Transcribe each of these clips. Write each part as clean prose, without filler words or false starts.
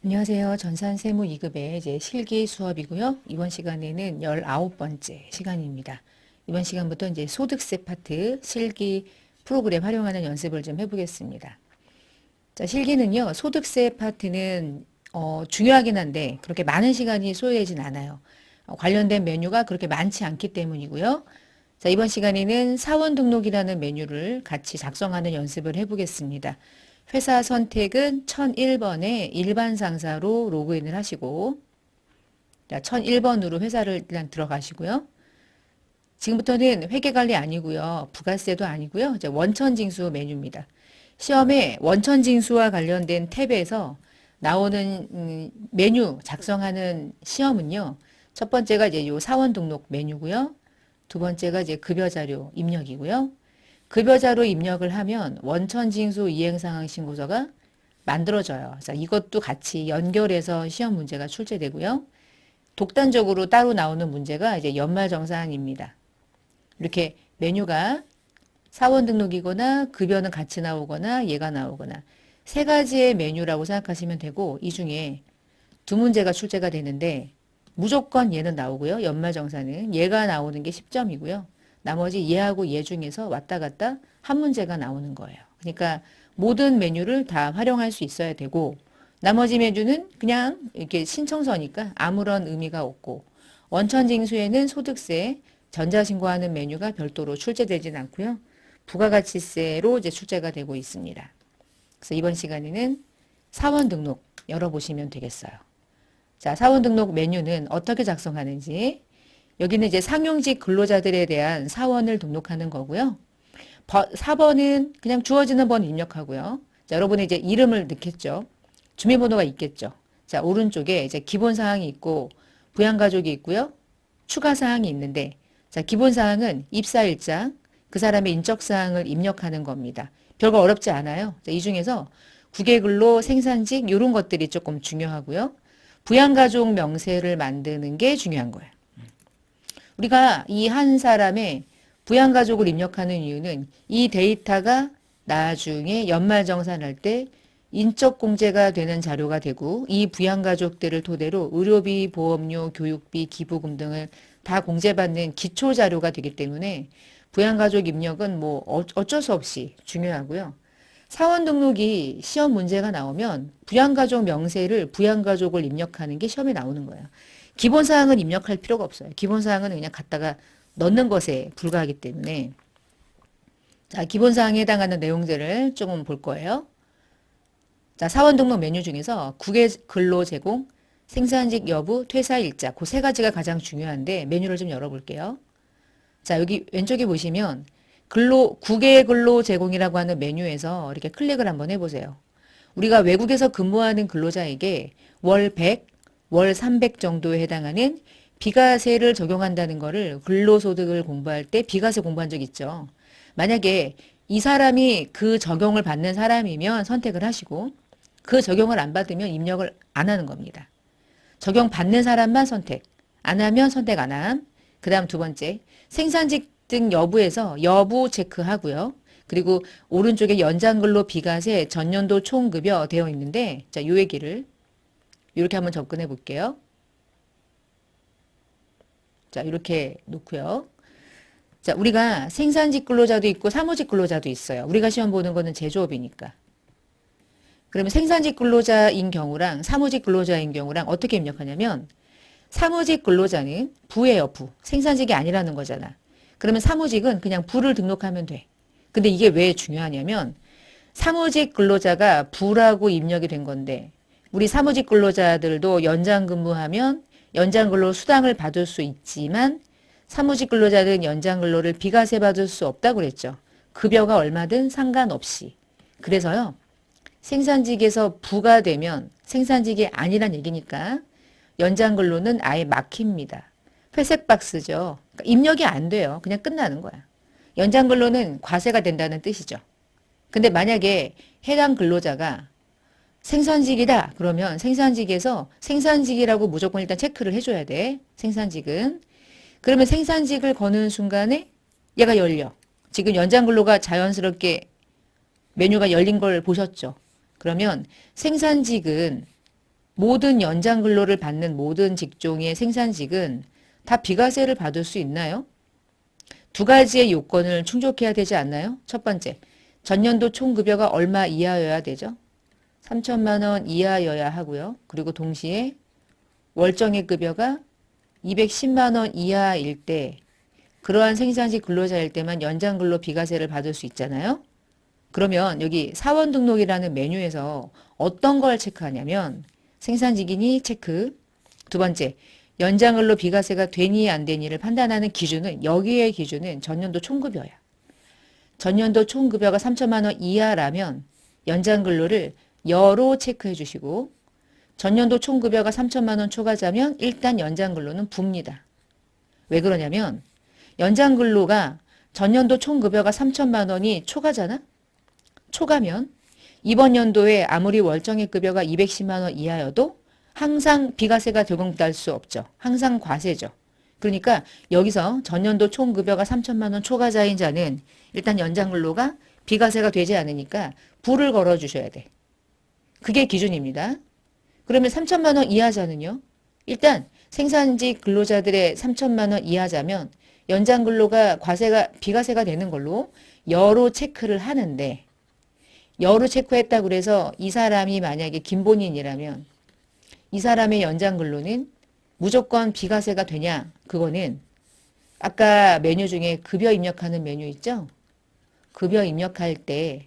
안녕하세요. 전산세무 2급의 이제 실기 수업이고요. 이번 시간에는 19번째 시간입니다. 이번 시간부터 이제 소득세 파트 실기 프로그램 활용하는 연습을 좀 해보겠습니다. 자, 실기는요, 소득세 파트는 중요하긴 한데 그렇게 많은 시간이 소요되진 않아요. 관련된 메뉴가 그렇게 많지 않기 때문이고요. 자, 이번 시간에는 사원 등록이라는 메뉴를 같이 작성하는 연습을 해보겠습니다. 회사 선택은 1001번에 일반 상사로 로그인을 하시고, 자, 1001번으로 회사를 일단 들어가시고요. 지금부터는 회계관리 아니고요. 부가세도 아니고요. 이제 원천징수 메뉴입니다. 시험에 원천징수와 관련된 탭에서 나오는 메뉴 작성하는 시험은요. 첫 번째가 이제 요 사원 등록 메뉴고요. 두 번째가 이제 급여자료 입력이고요. 급여자료 입력을 하면 원천징수 이행상황 신고서가 만들어져요. 자, 이것도 같이 연결해서 시험 문제가 출제되고요. 독단적으로 따로 나오는 문제가 이제 연말정산입니다. 이렇게 메뉴가 사원 등록이거나 급여는 같이 나오거나 얘가 나오거나 세 가지의 메뉴라고 생각하시면 되고 이 중에 두 문제가 출제가 되는데 무조건 얘는 나오고요. 연말정산은 얘가 나오는 게 10점이고요. 나머지 얘하고 얘 중에서 왔다 갔다 한 문제가 나오는 거예요. 그러니까 모든 메뉴를 다 활용할 수 있어야 되고 나머지 메뉴는 그냥 이렇게 신청서니까 아무런 의미가 없고 원천징수에는 소득세, 전자신고하는 메뉴가 별도로 출제되진 않고요. 부가가치세로 이제 출제가 되고 있습니다. 그래서 이번 시간에는 사원 등록 열어보시면 되겠어요. 자, 사원 등록 메뉴는 어떻게 작성하는지 여기는 이제 상용직 근로자들에 대한 사원을 등록하는 거고요. 4번은 그냥 주어지는 번 입력하고요. 자, 여러분이 이제 이름을 넣겠죠. 주민번호가 있겠죠. 자, 오른쪽에 이제 기본사항이 있고 부양가족이 있고요. 추가사항이 있는데 자, 기본사항은 입사일장, 그 사람의 인적사항을 입력하는 겁니다. 별거 어렵지 않아요. 자, 이 중에서 국외근로, 생산직 이런 것들이 조금 중요하고요. 부양가족 명세를 만드는 게 중요한 거예요. 우리가 이 한 사람의 부양가족을 입력하는 이유는 이 데이터가 나중에 연말정산할 때 인적공제가 되는 자료가 되고 이 부양가족들을 토대로 의료비, 보험료, 교육비, 기부금 등을 다 공제받는 기초자료가 되기 때문에 부양가족 입력은 뭐 어쩔 수 없이 중요하고요. 사원 등록이 시험 문제가 나오면 부양가족 명세를 부양가족을 입력하는 게 시험에 나오는 거예요. 기본사항은 입력할 필요가 없어요. 기본사항은 그냥 갖다가 넣는 것에 불과하기 때문에 자, 기본사항에 해당하는 내용들을 조금 볼 거예요. 자, 사원 등록 메뉴 중에서 국외 근로 제공, 생산직 여부, 퇴사 일자 그 세 가지가 가장 중요한데 메뉴를 좀 열어볼게요. 자, 여기 왼쪽에 보시면 국외 근로 제공이라고 하는 메뉴에서 이렇게 클릭을 한번 해보세요. 우리가 외국에서 근무하는 근로자에게 월 100, 월 300 정도에 해당하는 비과세를 적용한다는 거를 근로소득을 공부할 때 비과세 공부한 적 있죠. 만약에 이 사람이 그 적용을 받는 사람이면 선택을 하시고 그 적용을 안 받으면 입력을 안 하는 겁니다. 적용 받는 사람만 선택, 안 하면 선택 안 함. 그 다음 두 번째, 생산직 등 여부에서 여부 체크하고요. 그리고 오른쪽에 연장근로 비과세 전년도 총급여 되어 있는데 자, 요 얘기를 이렇게 한번 접근해 볼게요. 자, 이렇게 놓고요. 자, 우리가 생산직 근로자도 있고 사무직 근로자도 있어요. 우리가 시험 보는 거는 제조업이니까. 그러면 생산직 근로자인 경우랑 사무직 근로자인 경우랑 어떻게 입력하냐면 사무직 근로자는 부예요, 부. 생산직이 아니라는 거잖아. 그러면 사무직은 그냥 부를 등록하면 돼. 근데 이게 왜 중요하냐면 사무직 근로자가 부라고 입력이 된 건데 우리 사무직 근로자들도 연장 근무하면 연장 근로 수당을 받을 수 있지만 사무직 근로자들은 연장 근로를 비과세 받을 수 없다고 그랬죠. 급여가 얼마든 상관없이. 그래서요. 생산직에서 부가 되면 생산직이 아니란 얘기니까 연장 근로는 아예 막힙니다. 회색 박스죠. 그러니까 입력이 안 돼요. 그냥 끝나는 거야. 연장 근로는 과세가 된다는 뜻이죠. 근데 만약에 해당 근로자가 생산직이다. 그러면 생산직에서 생산직이라고 무조건 일단 체크를 해줘야 돼. 생산직은. 그러면 생산직을 거는 순간에 얘가 열려. 지금 연장 근로가 자연스럽게 메뉴가 열린 걸 보셨죠? 그러면 생산직은 모든 연장 근로를 받는 모든 직종의 생산직은 다 비과세를 받을 수 있나요? 두 가지의 요건을 충족해야 되지 않나요? 첫 번째, 전년도 총급여가 얼마 이하여야 되죠? 3천만 원 이하여야 하고요. 그리고 동시에 월정액 급여가 210만 원 이하일 때 그러한 생산직 근로자일 때만 연장근로 비과세를 받을 수 있잖아요. 그러면 여기 사원 등록이라는 메뉴에서 어떤 걸 체크하냐면 생산직이니 체크, 두 번째 연장근로 비과세가 되니 안 되니를 판단하는 기준은 여기의 기준은 전년도 총급여야. 전년도 총급여가 3천만 원 이하라면 연장근로를 여로 체크해 주시고 전년도 총급여가 3천만 원 초과자면 일단 연장근로는 붑니다. 왜 그러냐면 연장근로가 전년도 총급여가 3천만 원이 초과잖아? 초과면 이번 연도에 아무리 월정액 급여가 210만 원 이하여도 항상 비과세가 적용될 수 없죠. 항상 과세죠. 그러니까 여기서 전년도 총급여가 3천만 원 초과자인 자는 일단 연장근로가 비과세가 되지 않으니까 불을 걸어 주셔야 돼. 그게 기준입니다. 그러면 3천만 원 이하자는요? 일단 생산직 근로자들의 3천만 원 이하자면 연장근로가 비과세가 되는 걸로 여로 체크를 하는데 여로 체크했다고 그래서 이 사람이 만약에 김본인이라면 이 사람의 연장근로는 무조건 비과세가 되냐? 그거는 아까 메뉴 중에 급여 입력하는 메뉴 있죠? 급여 입력할 때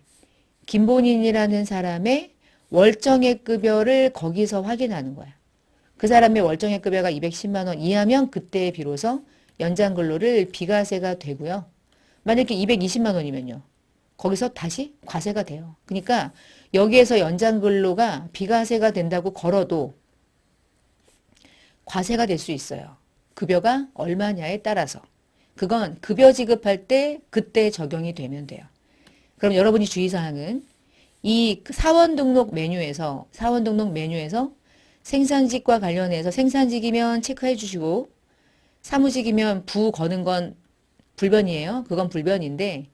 김본인이라는 사람의 월정액 급여를 거기서 확인하는 거야. 그 사람의 월정액 급여가 210만 원 이하면 그때 비로소 연장근로를 비과세가 되고요. 만약에 220만 원이면요. 거기서 다시 과세가 돼요. 그러니까 여기에서 연장근로가 비과세가 된다고 걸어도 과세가 될 수 있어요. 급여가 얼마냐에 따라서. 그건 급여 지급할 때 그때 적용이 되면 돼요. 그럼 여러분이 주의사항은 이 사원 등록 메뉴에서 생산직과 관련해서 생산직이면 체크해 주시고 사무직이면 부 거는 건 불변이에요. 그건 불변인데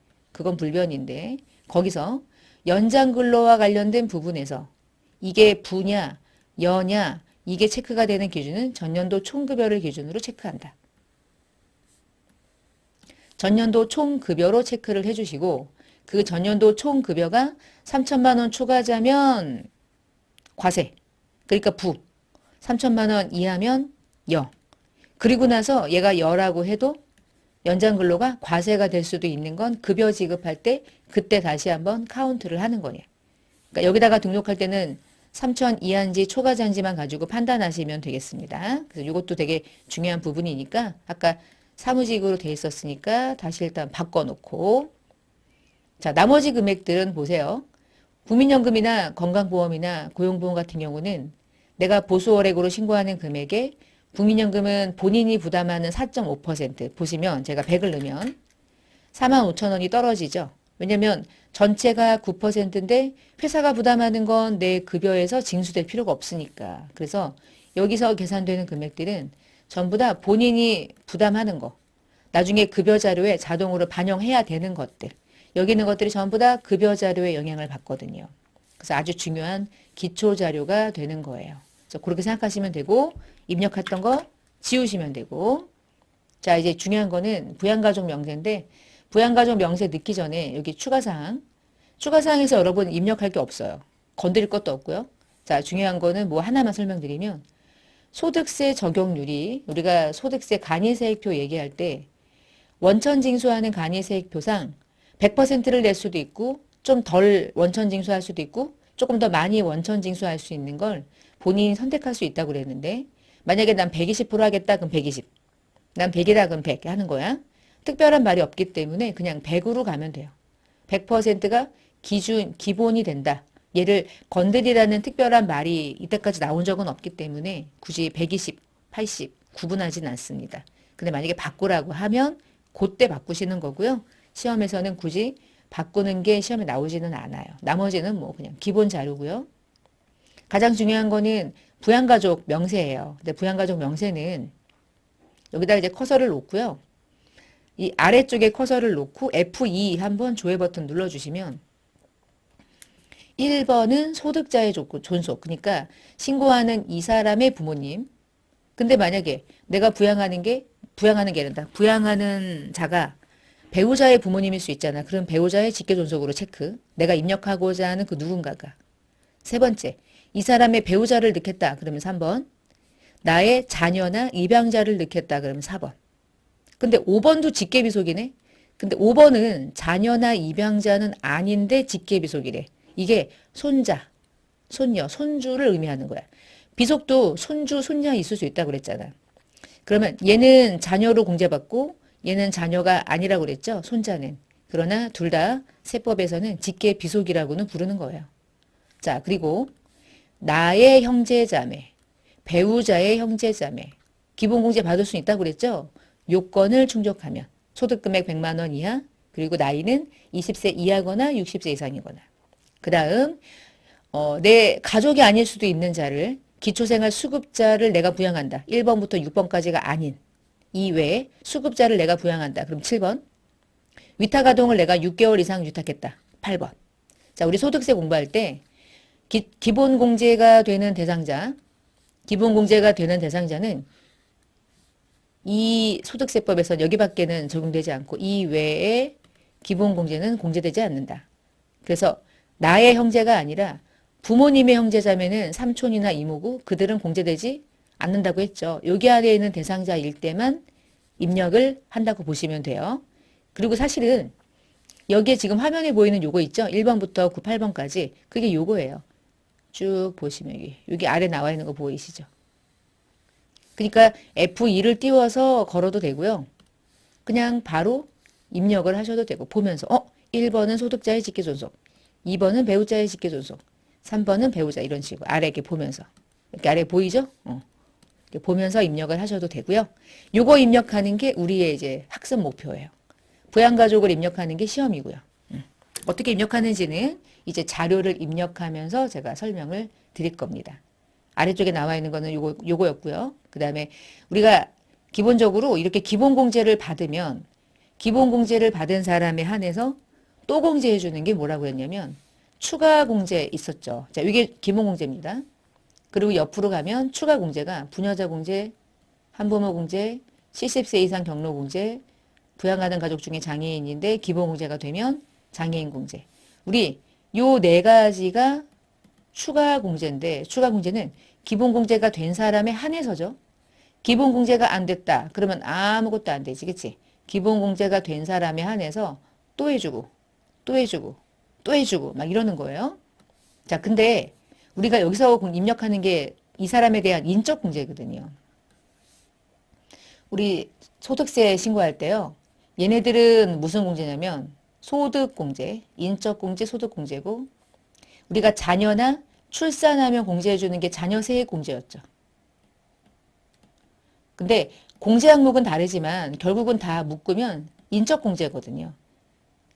거기서 연장근로와 관련된 부분에서 이게 부냐 여냐 이게 체크가 되는 기준은 전년도 총급여를 기준으로 체크한다. 전년도 총급여로 체크를 해주시고 그 전년도 총급여가 3천만 원 초과자면 과세. 그러니까 부. 3천만 원 이하면 여. 그리고 나서 얘가 여라고 해도 연장근로가 과세가 될 수도 있는 건 급여 지급할 때 그때 다시 한번 카운트를 하는 거예요. 그러니까 여기다가 등록할 때는 3천 이하인지 초과자인지만 가지고 판단하시면 되겠습니다. 그래서 이것도 되게 중요한 부분이니까 아까 사무직으로 돼 있었으니까 다시 일단 바꿔놓고 자 나머지 금액들은 보세요. 국민연금이나 건강보험이나 고용보험 같은 경우는 내가 보수월액으로 신고하는 금액에 국민연금은 본인이 부담하는 4.5% 보시면 제가 100을 넣으면 4만 5천 원이 떨어지죠. 왜냐면 전체가 9%인데 회사가 부담하는 건 내 급여에서 징수될 필요가 없으니까. 그래서 여기서 계산되는 금액들은 전부 다 본인이 부담하는 거. 나중에 급여 자료에 자동으로 반영해야 되는 것들. 여기 있는 것들이 전부 다 급여 자료에 영향을 받거든요. 그래서 아주 중요한 기초 자료가 되는 거예요. 그래서 그렇게 생각하시면 되고 입력했던 거 지우시면 되고 자 이제 중요한 거는 부양가족 명세인데 부양가족 명세 넣기 전에 여기 추가사항 추가사항에서 여러분 입력할 게 없어요. 건드릴 것도 없고요. 자 중요한 거는 뭐 하나만 설명드리면 소득세 적용률이 우리가 소득세 간이세액표 얘기할 때 원천 징수하는 간이세액표상 100%를 낼 수도 있고 좀 덜 원천 징수할 수도 있고 조금 더 많이 원천 징수할 수 있는 걸 본인이 선택할 수 있다고 그랬는데 만약에 난 120% 하겠다 그럼 120. 난 100이다 그럼 100 하는 거야. 특별한 말이 없기 때문에 그냥 100으로 가면 돼요. 100%가 기본이 된다. 얘를 건드리라는 특별한 말이 이때까지 나온 적은 없기 때문에 굳이 120, 80 구분하진 않습니다. 근데 만약에 바꾸라고 하면 그때 바꾸시는 거고요. 시험에서는 굳이 바꾸는 게 시험에 나오지는 않아요. 나머지는 뭐 그냥 기본 자료고요. 가장 중요한 거는 부양가족 명세예요. 근데 부양가족 명세는 여기다 이제 커서를 놓고요. 이 아래쪽에 커서를 놓고 F2 한번 조회 버튼 눌러주시면 1번은 소득자의 존속. 그러니까 신고하는 이 사람의 부모님. 근데 만약에 내가 부양하는 게 아니라 부양하는 자가 배우자의 부모님일 수 있잖아. 그럼 배우자의 직계존속으로 체크. 내가 입력하고자 하는 그 누군가가. 세 번째, 이 사람의 배우자를 넣겠다. 그러면 3번. 나의 자녀나 입양자를 넣겠다. 그러면 4번. 근데 5번도 직계비속이네. 근데 5번은 자녀나 입양자는 아닌데 직계비속이래. 이게 손자, 손녀, 손주를 의미하는 거야. 비속도 손주, 손녀 있을 수 있다고 그랬잖아. 그러면 얘는 자녀로 공제받고 얘는 자녀가 아니라고 그랬죠. 손자는. 그러나 둘 다 세법에서는 직계비속이라고는 부르는 거예요. 자, 그리고 나의 형제자매, 배우자의 형제자매, 기본공제 받을 수 있다고 그랬죠. 요건을 충족하면 소득금액 100만 원 이하, 그리고 나이는 20세 이하거나 60세 이상이거나. 그 다음 내 가족이 아닐 수도 있는 자를 기초생활 수급자를 내가 부양한다. 1번부터 6번까지가 아닌 이외에 수급자를 내가 부양한다. 그럼 7번. 위탁아동을 내가 6개월 이상 유탁했다. 8번. 자, 우리 소득세 공부할 때 기본공제가 되는 대상자, 기본공제가 되는 대상자는 이 소득세법에서 여기밖에는 적용되지 않고 이 외에 기본공제는 공제되지 않는다. 그래서 나의 형제가 아니라 부모님의 형제자매는 삼촌이나 이모고 그들은 공제되지 않는다고 했죠. 여기 안에 있는 대상자일 때만 입력을 한다고 보시면 돼요. 그리고 사실은 여기에 지금 화면에 보이는 요거 있죠? 1번부터 8번까지 그게 요거예요. 쭉 보시면 여기 아래 나와 있는 거 보이시죠? 그러니까 F2를 띄워서 걸어도 되고요. 그냥 바로 입력을 하셔도 되고 보면서 1번은 소득자의 직계존속, 2번은 배우자의 직계존속, 3번은 배우자 이런 식으로 아래 이렇게 보면서 이렇게 아래 보이죠? 이렇게 보면서 입력을 하셔도 되고요. 요거 입력하는 게 우리의 이제 학습 목표예요. 부양가족을 입력하는 게 시험이고요. 어떻게 입력하는지는 이제 자료를 입력하면서 제가 설명을 드릴 겁니다. 아래쪽에 나와 있는 거는 요거였고요. 그 다음에 우리가 기본적으로 이렇게 기본공제를 받으면 기본공제를 받은 사람에 한해서 또 공제해 주는 게 뭐라고 했냐면 추가 공제 있었죠. 자, 이게 기본공제입니다. 그리고 옆으로 가면 추가 공제가 부녀자 공제, 한부모 공제, 70세 이상 경로 공제, 부양하는 가족 중에 장애인인데 기본공제가 되면 장애인 공제. 우리 요 네 가지가 추가 공제인데 추가 공제는 기본 공제가 된 사람에 한해서죠. 기본 공제가 안 됐다. 그러면 아무것도 안 되지. 그치? 기본 공제가 된 사람에 한해서 또 해주고 또 해주고 또 해주고 막 이러는 거예요. 자, 근데 우리가 여기서 입력하는 게 이 사람에 대한 인적 공제거든요. 우리 소득세 신고할 때요. 얘네들은 무슨 공제냐면 소득공제, 인적공제, 소득공제고 우리가 자녀나 출산하면 공제해주는 게 자녀세액공제였죠. 근데 공제 항목은 다르지만 결국은 다 묶으면 인적공제거든요.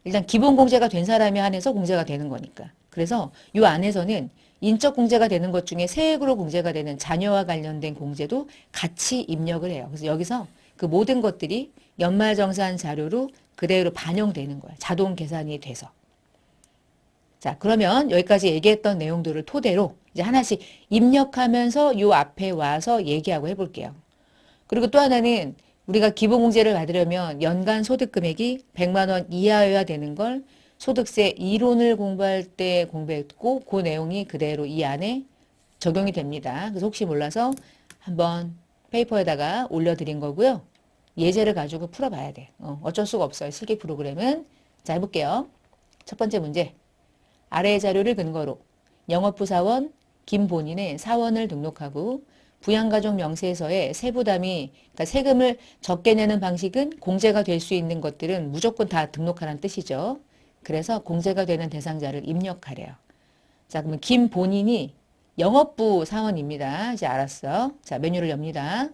일단 기본공제가 된 사람에 한해서 공제가 되는 거니까. 그래서 이 안에서는 인적공제가 되는 것 중에 세액으로 공제가 되는 자녀와 관련된 공제도 같이 입력을 해요. 그래서 여기서 그 모든 것들이 연말정산 자료로 그대로 반영되는 거예요. 자동 계산이 돼서. 자, 그러면 여기까지 얘기했던 내용들을 토대로 이제 하나씩 입력하면서 요 앞에 와서 얘기하고 해볼게요. 그리고 또 하나는 우리가 기본공제를 받으려면 연간 소득금액이 100만 원 이하여야 되는 걸 소득세 이론을 공부할 때 공부했고 그 내용이 그대로 이 안에 적용이 됩니다. 그래서 혹시 몰라서 한번 페이퍼에다가 올려드린 거고요. 예제를 가지고 풀어봐야 돼. 어쩔 수가 없어요. 실기 프로그램은. 자, 해볼게요. 첫 번째 문제. 아래의 자료를 근거로 영업부 사원 김본인의 사원을 등록하고 부양가족 명세서에 세부담이 그러니까 세금을 적게 내는 방식은 공제가 될 수 있는 것들은 무조건 다 등록하라는 뜻이죠. 그래서 공제가 되는 대상자를 입력하래요. 자, 그러면 김본인이 영업부 사원입니다. 이제 알았어. 자, 메뉴를 엽니다.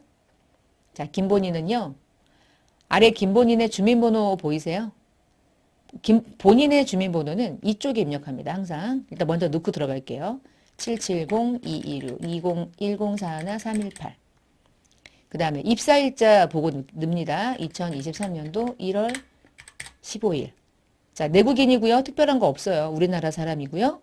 자, 김본인은요. 아래 김본인의 주민번호 보이세요? 본인의 주민번호는 이쪽에 입력합니다. 항상. 일단 먼저 넣고 들어갈게요. 770-226-201041-318. 그 다음에 입사일자 보고 넣습니다. 2023년도 1월 15일. 자, 내국인이고요. 특별한 거 없어요. 우리나라 사람이고요.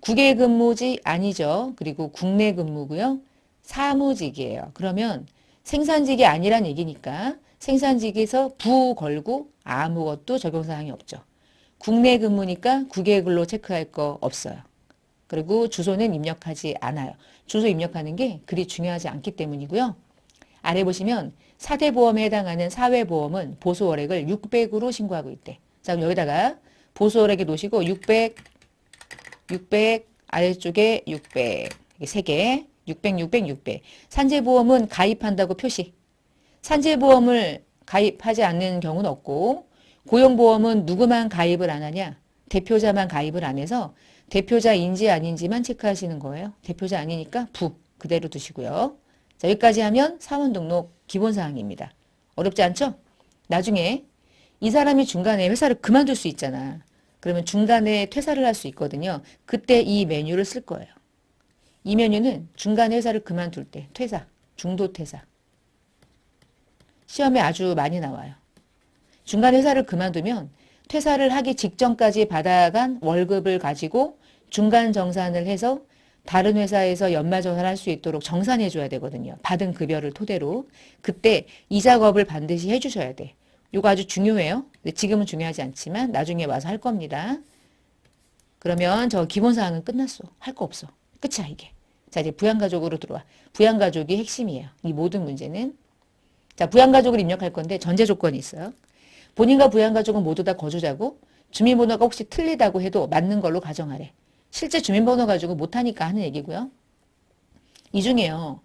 국외 근무지 아니죠. 그리고 국내 근무고요. 사무직이에요. 그러면 생산직이 아니란 얘기니까 생산직에서 부 걸고 아무것도 적용사항이 없죠. 국내 근무니까 국외 근로 체크할 거 없어요. 그리고 주소는 입력하지 않아요. 주소 입력하는 게 그리 중요하지 않기 때문이고요. 아래 보시면 4대 보험에 해당하는 사회보험은 보수월액을 600으로 신고하고 있대. 자, 그럼 여기다가 보수월액에 놓으시고 600, 600, 아래쪽에 600, 이게 3개, 600, 600, 600. 산재보험은 가입한다고 표시. 산재보험을 가입하지 않는 경우는 없고, 고용보험은 누구만 가입을 안 하냐? 대표자만 가입을 안 해서 대표자인지 아닌지만 체크하시는 거예요. 대표자 아니니까 부 그대로 두시고요. 자, 여기까지 하면 사원 등록 기본사항입니다. 어렵지 않죠? 나중에 이 사람이 중간에 회사를 그만둘 수 있잖아. 그러면 중간에 퇴사를 할 수 있거든요. 그때 이 메뉴를 쓸 거예요. 이 메뉴는 중간에 회사를 그만둘 때 퇴사, 중도 퇴사. 시험에 아주 많이 나와요. 중간에 회사를 그만두면 퇴사를 하기 직전까지 받아간 월급을 가지고 중간 정산을 해서 다른 회사에서 연말 정산할 수 있도록 정산해 줘야 되거든요. 받은 급여를 토대로. 그때 이 작업을 반드시 해 주셔야 돼. 이거 아주 중요해요. 지금은 중요하지 않지만 나중에 와서 할 겁니다. 그러면 저 기본사항은 끝났어. 할 거 없어. 끝이야 이게. 자, 이제 부양가족으로 들어와. 부양가족이 핵심이에요. 이 모든 문제는. 자, 부양가족을 입력할 건데 전제 조건이 있어요. 본인과 부양가족은 모두 다 거주자고 주민번호가 혹시 틀리다고 해도 맞는 걸로 가정하래. 실제 주민번호 가지고 못하니까 하는 얘기고요. 이 중에요.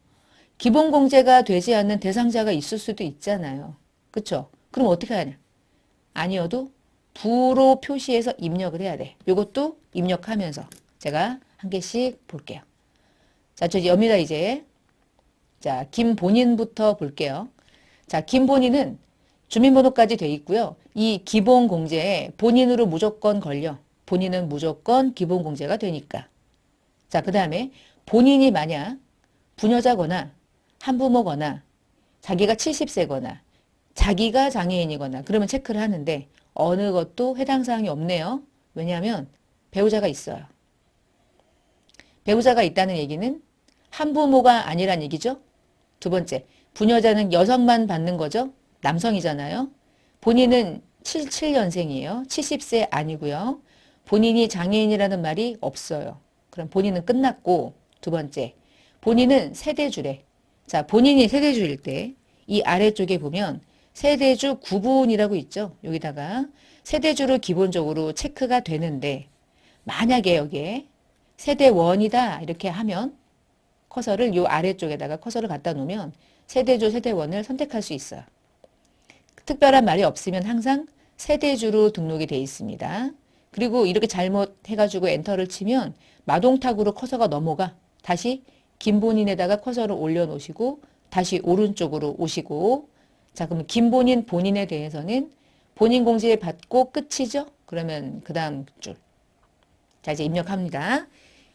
기본공제가 되지 않는 대상자가 있을 수도 있잖아요. 그쵸? 그럼 어떻게 하냐? 아니어도 부로 표시해서 입력을 해야 돼. 이것도 입력하면서 제가 한 개씩 볼게요. 자, 저 엽니다 이제. 자, 김본인부터 볼게요. 자, 김본인은 주민번호까지 돼 있고요. 이 기본공제에 본인으로 무조건 걸려. 본인은 무조건 기본공제가 되니까. 자, 그 다음에 본인이 만약 부녀자거나 한부모거나 자기가 70세거나 자기가 장애인이거나 그러면 체크를 하는데 어느 것도 해당 사항이 없네요. 왜냐하면 배우자가 있어요. 배우자가 있다는 얘기는 한부모가 아니란 얘기죠. 두 번째, 부녀자는 여성만 받는 거죠. 남성이잖아요. 본인은 77년생이에요. 70세 아니고요. 본인이 장애인이라는 말이 없어요. 그럼 본인은 끝났고 두 번째, 본인은 세대주래. 자, 본인이 세대주일 때 이 아래쪽에 보면 세대주 구분이라고 있죠. 여기다가 세대주로 기본적으로 체크가 되는데 만약에 여기에 세대원이다 이렇게 하면 커서를 요 아래쪽에다가 커서를 갖다 놓으면 세대주 세대원을 선택할 수 있어요. 특별한 말이 없으면 항상 세대주로 등록이 돼 있습니다. 그리고 이렇게 잘못해가지고 엔터를 치면 마동탁으로 커서가 넘어가 다시 김본인에다가 커서를 올려놓으시고 다시 오른쪽으로 오시고 자 그럼 김본인 본인에 대해서는 본인 공제 받고 끝이죠. 그러면 그 다음 줄. 자 이제 입력합니다.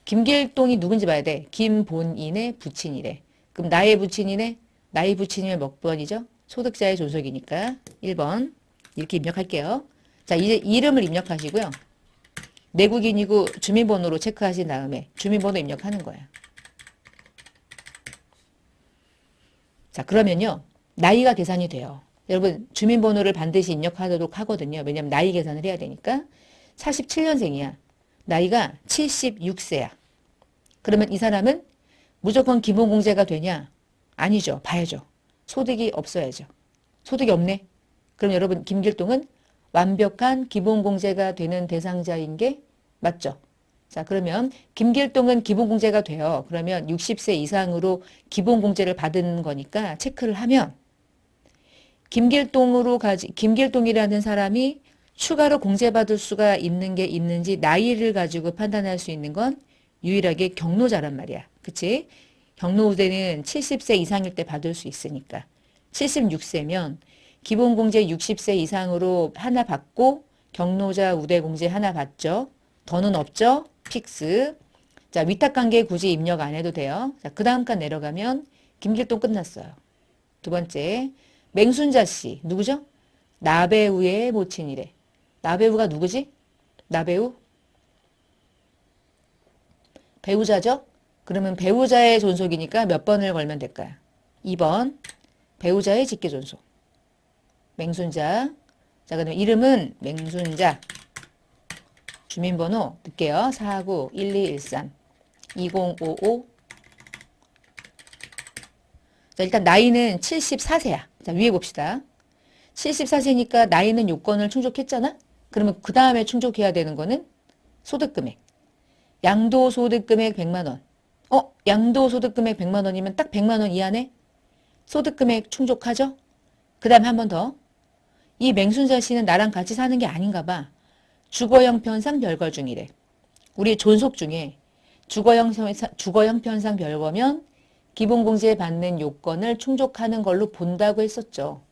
김길동이 누군지 봐야 돼. 김본인의 부친이래. 그럼 나의 부친이네. 나의 부친이면 몇 번이죠? 소득자의 존속이니까 1번 이렇게 입력할게요. 자 이제 이름을 입력하시고요. 내국인이고 주민번호로 체크하신 다음에 주민번호 입력하는 거예요. 자 그러면요. 나이가 계산이 돼요. 여러분 주민번호를 반드시 입력하도록 하거든요. 왜냐하면 나이 계산을 해야 되니까 47년생이야. 나이가 76세야. 그러면 이 사람은 무조건 기본공제가 되냐? 아니죠. 봐야죠. 소득이 없어야죠. 소득이 없네. 그럼 여러분 김길동은 완벽한 기본공제가 되는 대상자인 게 맞죠? 자 그러면 김길동은 기본공제가 돼요. 그러면 60세 이상으로 기본공제를 받은 거니까 체크를 하면 김길동이라는 사람이 추가로 공제받을 수가 있는 게 있는지 나이를 가지고 판단할 수 있는 건 유일하게 경로자란 말이야. 그치? 경로우대는 70세 이상일 때 받을 수 있으니까. 76세면 기본공제 60세 이상으로 하나 받고 경로자 우대공제 하나 받죠. 더는 없죠? 픽스. 자, 위탁관계 굳이 입력 안 해도 돼요. 자, 그 다음 칸 내려가면 김길동 끝났어요. 두 번째, 맹순자 씨. 누구죠? 나배우의 모친이래. 나배우가 누구지? 나배우? 배우자죠? 그러면 배우자의 존속이니까 몇 번을 걸면 될까요? 2번. 배우자의 직계존속. 맹순자. 자, 그다음에 이름은 맹순자. 주민번호 넣을게요. 491213 2055. 자, 일단 나이는 74세야. 자, 위에 봅시다. 74세니까 나이는 요건을 충족했잖아? 그러면 그 다음에 충족해야 되는 거는 소득금액. 양도소득금액 100만 원. 양도소득금액 100만 원이면 딱 100만 원 이하네? 소득금액 충족하죠? 그 다음에 한 번 더. 이 맹순자 씨는 나랑 같이 사는 게 아닌가 봐. 주거 형편상 별거 중이래. 우리 존속 중에 주거 형편상 별거면 기본공제 받는 요건을 충족하는 걸로 본다고 했었죠.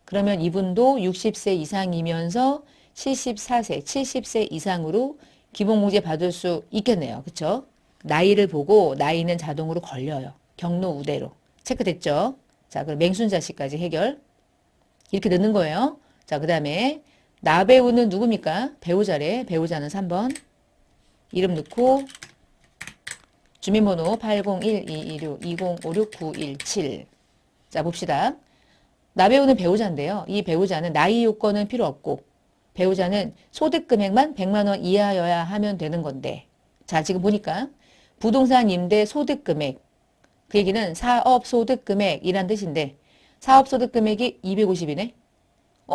그러면 이분도 60세 이상이면서 74세, 70세 이상으로 기본공제 받을 수 있겠네요. 그쵸? 나이를 보고 나이는 자동으로 걸려요. 경로 우대로. 체크됐죠? 자, 그럼 맹순자 씨까지 해결. 이렇게 넣는 거예요. 자, 그 다음에 나배우는 누굽니까? 배우자래. 배우자는 3번. 이름 넣고 주민번호 801-226-2056-917. 자, 봅시다. 나배우는 배우자인데요. 이 배우자는 나이 요건은 필요 없고 배우자는 소득금액만 100만 원 이하여야 하면 되는 건데 자, 지금 보니까 부동산 임대 소득금액 그 얘기는 사업소득금액이란 뜻인데 사업소득금액이 250이네.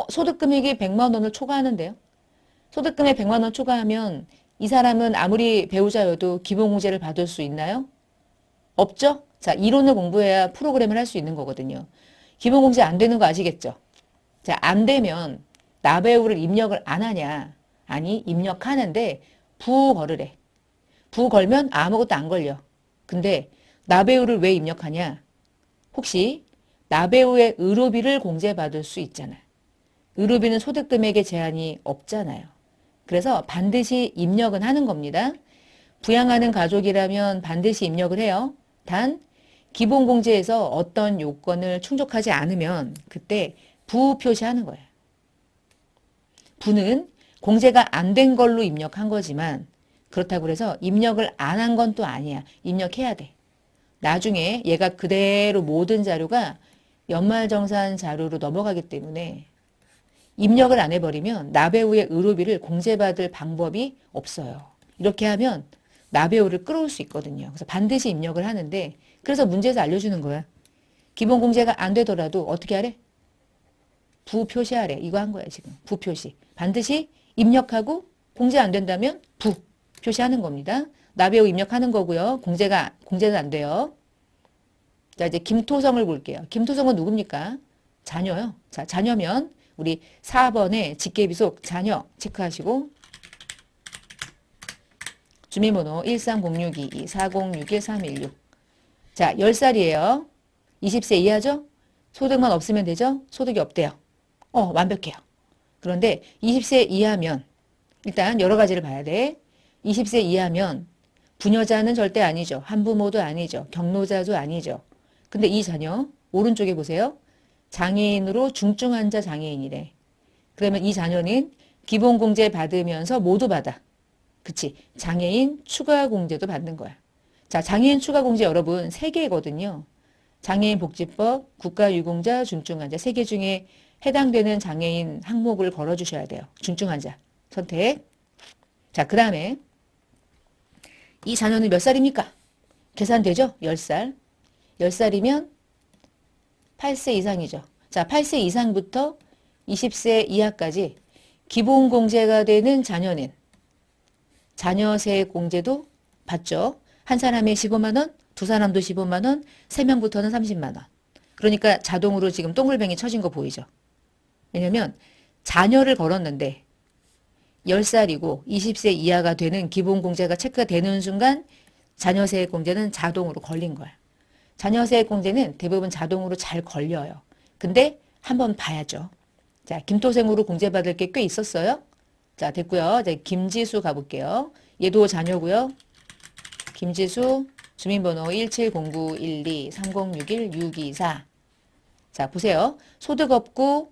소득금액이 100만 원을 초과하는데요. 소득금액 100만 원 초과하면 이 사람은 아무리 배우자여도 기본공제를 받을 수 있나요? 없죠? 자, 이론을 공부해야 프로그램을 할 수 있는 거거든요. 기본공제 안 되는 거 아시겠죠? 자, 안 되면 나배우를 입력을 안 하냐? 아니, 입력하는데 부걸으래. 부걸면 아무것도 안 걸려. 근데 나배우를 왜 입력하냐? 혹시 나배우의 의료비를 공제받을 수 있잖아요. 의료비는 소득금액에 제한이 없잖아요. 그래서 반드시 입력은 하는 겁니다. 부양하는 가족이라면 반드시 입력을 해요. 단 기본공제에서 어떤 요건을 충족하지 않으면 그때 부 표시하는 거예요. 부는 공제가 안 된 걸로 입력한 거지만 그렇다고 해서 입력을 안 한 건 또 아니야. 입력해야 돼. 나중에 얘가 그대로 모든 자료가 연말정산 자료로 넘어가기 때문에 입력을 안 해버리면 나배우의 의료비를 공제받을 방법이 없어요. 이렇게 하면 나배우를 끌어올 수 있거든요. 그래서 반드시 입력을 하는데 그래서 문제에서 알려주는 거야. 기본공제가 안 되더라도 어떻게 하래? 부표시하래. 이거 한 거야 지금. 부표시. 반드시 입력하고 공제 안 된다면 부 표시하는 겁니다. 나배우 입력하는 거고요. 공제는 안 돼요. 자, 이제 김토성을 볼게요. 김토성은 누굽니까? 자녀요. 자, 자녀면 우리 4번에 직계비속 자녀 체크하시고 주민번호 13062-4061-316. 자, 10살이에요. 20세 이하죠? 소득만 없으면 되죠? 소득이 없대요. 완벽해요. 그런데 20세 이하면 일단 여러 가지를 봐야 돼. 20세 이하면 부녀자는 절대 아니죠. 한부모도 아니죠. 경로자도 아니죠. 근데 이 자녀 오른쪽에 보세요. 장애인으로 중증환자 장애인이래. 그러면 이 자녀는 기본공제 받으면서 모두 받아. 그치? 장애인 추가공제도 받는 거야. 자, 장애인 추가공제 여러분 3개거든요. 장애인복지법, 국가유공자, 중증환자 3개 중에 해당되는 장애인 항목을 걸어주셔야 돼요. 중증환자 선택. 자, 그 다음에 이 자녀는 몇 살입니까? 계산되죠? 10살. 10살이면 8세 이상이죠. 자, 8세 이상부터 20세 이하까지 기본공제가 되는 자녀는 자녀세액 공제도 받죠. 한 사람에 15만 원, 두 사람도 15만 원, 3명부터는 30만 원. 그러니까 자동으로 지금 동글뱅이 쳐진 거 보이죠? 왜냐면 자녀를 걸었는데 10살이고 20세 이하가 되는 기본공제가 체크가 되는 순간 자녀세액 공제는 자동으로 걸린 거야. 자녀세액 공제는 대부분 자동으로 잘 걸려요. 근데 한번 봐야죠. 자, 김토생으로 공제받을 게 꽤 있었어요. 자, 됐고요. 이제 김지수 가볼게요. 얘도 자녀고요. 김지수 주민번호 1709123061-624. 자, 보세요. 소득 없고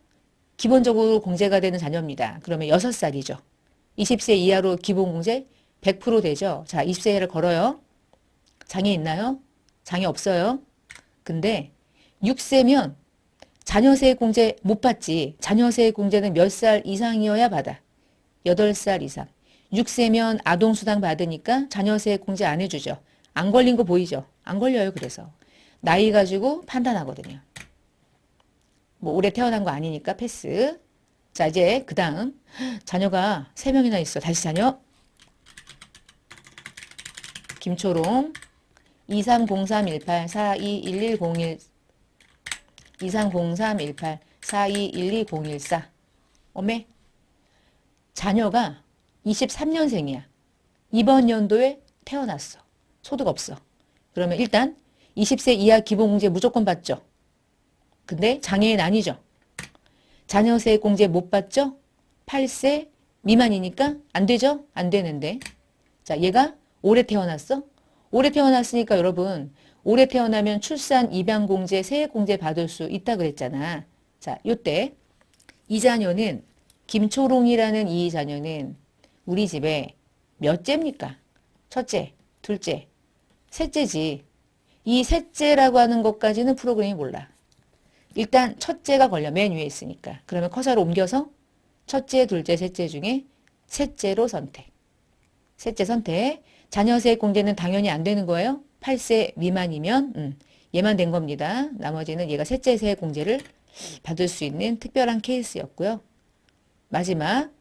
기본적으로 공제가 되는 자녀입니다. 그러면 6살이죠. 20세 이하로 기본공제 100% 되죠. 자, 20세를 걸어요. 장애 있나요? 장애 없어요. 근데 6세면 자녀세액공제 못 받지. 자녀세액공제는 몇 살 이상이어야 받아. 8살 이상. 6세면 아동수당 받으니까 자녀세액공제 안 해주죠. 안 걸린 거 보이죠? 안 걸려요. 그래서. 나이 가지고 판단하거든요. 뭐 올해 태어난 거 아니니까 패스. 자, 이제 그 다음 자녀가 3명이나 있어. 다시 자녀. 김초롱 230318421101 23031842120114 어메 자녀가 23년생이야. 이번 연도에 태어났어. 소득 없어. 그러면 일단 20세 이하 기본공제 무조건 받죠. 근데 장애인 아니죠. 자녀세액공제 못 받죠? 8세 미만이니까 안 되죠? 안 되는데. 자, 얘가 올해 태어났어? 올해 태어났으니까 여러분, 올해 태어나면 출산 입양공제, 세액공제 받을 수 있다 그랬잖아. 자, 요때 이 자녀는 김초롱이라는 이 자녀는 우리 집에 몇째입니까? 첫째, 둘째, 셋째지. 이 셋째라고 하는 것까지는 프로그램이 몰라. 일단 첫째가 걸려. 맨 위에 있으니까. 그러면 커서로 옮겨서 첫째, 둘째, 셋째 중에 셋째로 선택. 셋째 선택. 자녀세액 공제는 당연히 안 되는 거예요. 8세 미만이면 얘만 된 겁니다. 나머지는 얘가 셋째 세액 공제를 받을 수 있는 특별한 케이스였고요. 마지막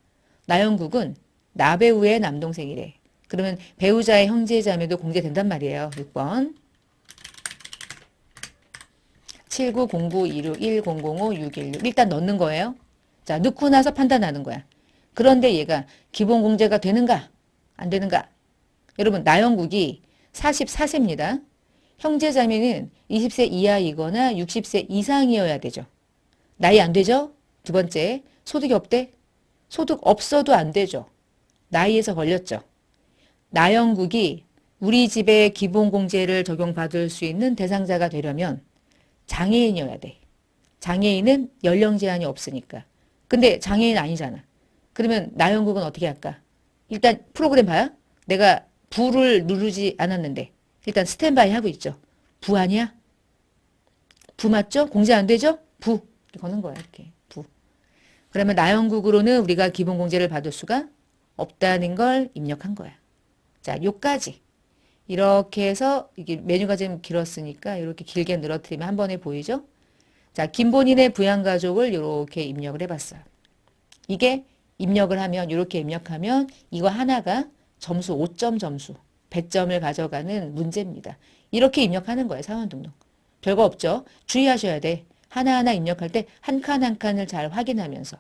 나영국은 나배우의 남동생이래. 그러면 배우자의 형제자매도 공제된단 말이에요. 6번 7909261005-616 일단 넣는 거예요. 자, 넣고 나서 판단하는 거야. 그런데 얘가 기본공제가 되는가? 안 되는가? 여러분 나영국이 44세입니다. 형제자매는 20세 이하이거나 60세 이상이어야 되죠. 나이 안 되죠? 두 번째, 소득이 없대? 소득 없어도 안 되죠. 나이에서 걸렸죠. 나영국이 우리 집에 기본공제를 적용받을 수 있는 대상자가 되려면 장애인이어야 돼. 장애인은 연령 제한이 없으니까. 근데 장애인 아니잖아. 그러면 나영국은 어떻게 할까? 일단 프로그램 봐요. 내가 부를 누르지 않았는데 일단 스탠바이 하고 있죠. 부 아니야? 부 맞죠? 공제 안 되죠? 부. 이렇게 거는 거야. 이렇게. 부. 그러면 나영국으로는 우리가 기본공제를 받을 수가 없다는 걸 입력한 거야. 자, 요까지. 이렇게 해서 이게 메뉴가 좀 길었으니까 이렇게 길게 늘어뜨리면 한 번에 보이죠? 자, 김본인의 부양가족을 이렇게 입력을 해봤어요. 이게 입력을 하면 이렇게 입력하면 이거 하나가 점수 5점 점수 100점을 가져가는 문제입니다. 이렇게 입력하는 거예요. 사원등록. 별거 없죠. 주의하셔야 돼. 하나하나 입력할 때 한 칸 한 칸을 잘 확인하면서.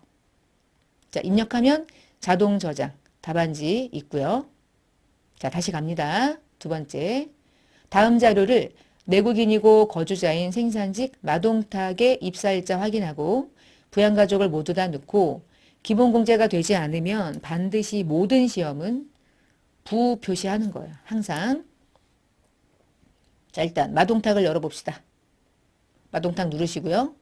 자, 입력하면 자동 저장 답안지 있고요. 자, 다시 갑니다. 두 번째. 다음 자료를 내국인이고 거주자인 생산직 마동탁의 입사일자 확인하고 부양가족을 모두 다 넣고 기본공제가 되지 않으면 반드시 모든 시험은 부 표시하는 거예요. 항상. 자, 일단 마동탁을 열어봅시다. 마동탁 누르시고요.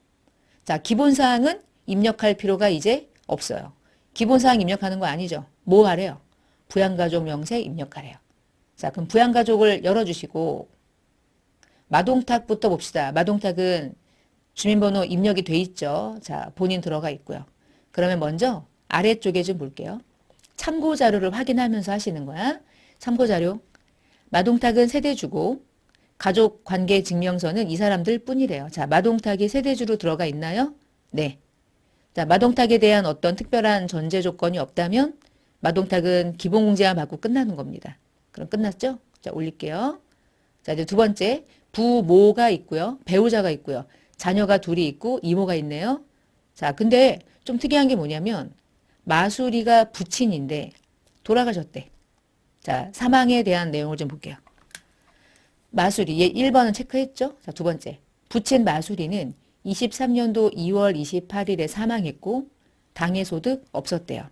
자, 기본사항은 입력할 필요가 이제 없어요. 기본사항 입력하는 거 아니죠. 뭐 하래요? 부양가족 명세 입력하래요. 자, 그럼 부양가족을 열어주시고 마동탁부터 봅시다. 마동탁은 주민번호 입력이 돼 있죠. 자, 본인 들어가 있고요. 그러면 먼저 아래쪽에 좀 볼게요. 참고자료를 확인하면서 하시는 거야. 참고자료. 마동탁은 세대주고 가족관계증명서는 이 사람들 뿐이래요. 자, 마동탁이 세대주로 들어가 있나요? 네. 자, 마동탁에 대한 어떤 특별한 전제 조건이 없다면 마동탁은 기본공제만 받고 끝나는 겁니다. 그럼 끝났죠? 자, 올릴게요. 자, 이제 두 번째. 부모가 있고요. 배우자가 있고요. 자녀가 둘이 있고 이모가 있네요. 자, 근데 좀 특이한 게 뭐냐면 마수리가 부친인데 돌아가셨대. 자, 사망에 대한 내용을 좀 볼게요. 마수리, 얘 1번은 체크했죠? 자, 두 번째. 부친 마수리는 23년도 2월 28일에 사망했고 당해 소득 없었대요.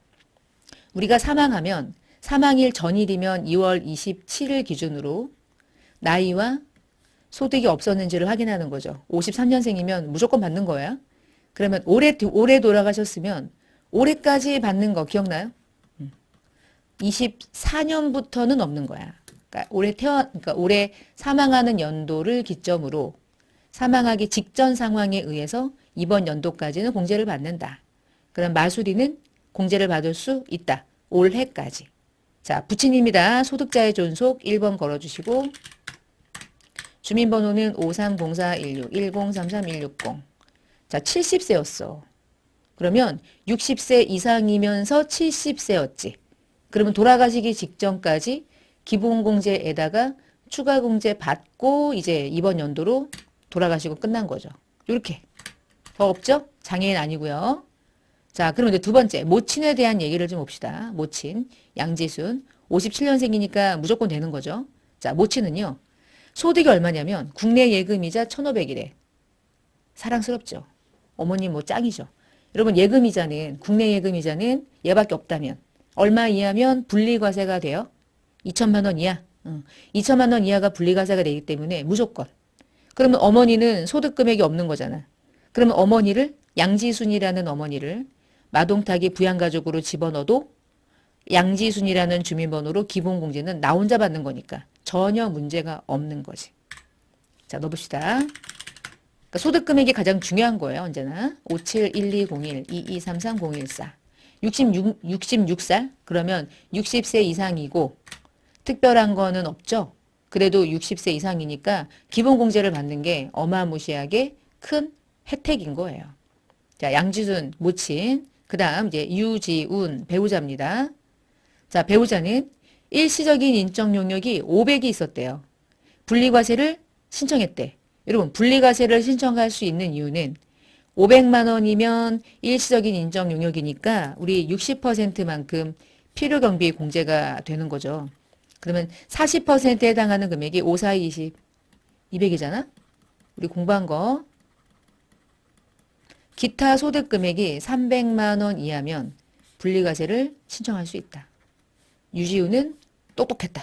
우리가 사망하면 사망일 전일이면 2월 27일 기준으로 나이와 소득이 없었는지를 확인하는 거죠. 53년생이면 무조건 받는 거야. 그러면 올해 돌아가셨으면 올해까지 받는 거 기억나요? 24년부터는 없는 거야. 그러니까 올해 사망하는 연도를 기점으로 사망하기 직전 상황에 의해서 이번 연도까지는 공제를 받는다. 그럼 마수리는 공제를 받을 수 있다. 올해까지. 자, 부친입니다. 소득자의 존속 1번 걸어주시고 주민번호는 530416 1033160. 자, 70세였어. 그러면 60세 이상이면서 70세였지. 그러면 돌아가시기 직전까지 기본공제에다가 추가공제 받고 이제 이번 연도로 돌아가시고 끝난 거죠. 이렇게. 더 없죠? 장애인 아니고요. 자, 그러면 이제 두 번째 모친에 대한 얘기를 좀 봅시다. 모친 양지순 57년생이니까 무조건 되는 거죠. 자, 모친은요. 소득이 얼마냐면 국내 예금이자 1,500이래. 사랑스럽죠. 어머님 뭐 짱이죠. 여러분 예금이자는 국내 예금이자는 얘밖에 없다면 얼마 이하면 분리과세가 돼요? 2천만 원 이하. 2천만 원 이하가 분리과세가 되기 때문에 무조건. 그러면 어머니는 소득 금액이 없는 거잖아. 그러면 어머니를 양지순이라는 어머니를 마동탁이 부양가족으로 집어넣어도 양지순이라는 주민번호로 기본공제는 나 혼자 받는 거니까 전혀 문제가 없는 거지. 자, 넣어봅시다. 그러니까 소득 금액이 가장 중요한 거예요. 언제나 571201 2233014 66살 그러면 60세 이상이고 특별한 거는 없죠. 그래도 60세 이상이니까 기본공제를 받는 게 어마무시하게 큰 혜택인 거예요. 자, 양지순 모친 그 다음 이제 유지운 배우자입니다. 자, 배우자는 일시적인 인적 용역이 500이 있었대요. 분리과세를 신청했대. 여러분 분리과세를 신청할 수 있는 이유는 500만 원이면 일시적인 인적 용역이니까 우리 60%만큼 필요경비 공제가 되는 거죠. 그러면 40%에 해당하는 금액이 5, 4, 20, 200이잖아? 우리 공부한 거. 기타 소득 금액이 300만 원 이하면 분리과세를 신청할 수 있다. 유지우는 똑똑했다.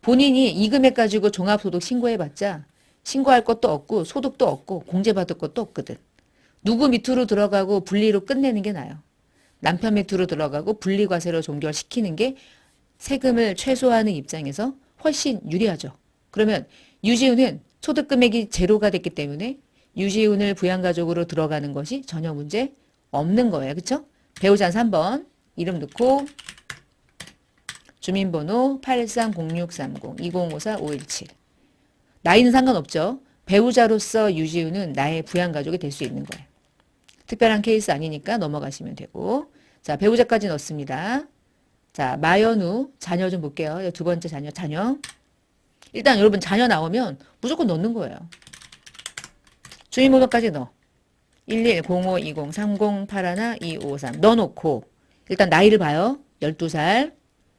본인이 이 금액 가지고 종합소득 신고해봤자 신고할 것도 없고 소득도 없고 공제받을 것도 없거든. 누구 밑으로 들어가고 분리로 끝내는 게 나아요. 남편 밑으로 들어가고 분리과세로 종결시키는 게 세금을 최소화하는 입장에서 훨씬 유리하죠. 그러면 유지우는 소득 금액이 제로가 됐기 때문에 유지운을 부양가족으로 들어가는 것이 전혀 문제 없는 거예요. 그쵸? 배우자는 3번 이름 넣고 주민번호 830630 2054-517 나이는 상관없죠. 배우자로서 유지운은 나의 부양가족이 될 수 있는 거예요. 특별한 케이스 아니니까 넘어가시면 되고 자 배우자까지 넣습니다. 자 마연우 자녀 좀 볼게요. 두 번째 자녀 일단 여러분 자녀 나오면 무조건 넣는 거예요. 주민번호까지 넣어. 11052030812553 넣어놓고 일단 나이를 봐요. 12살.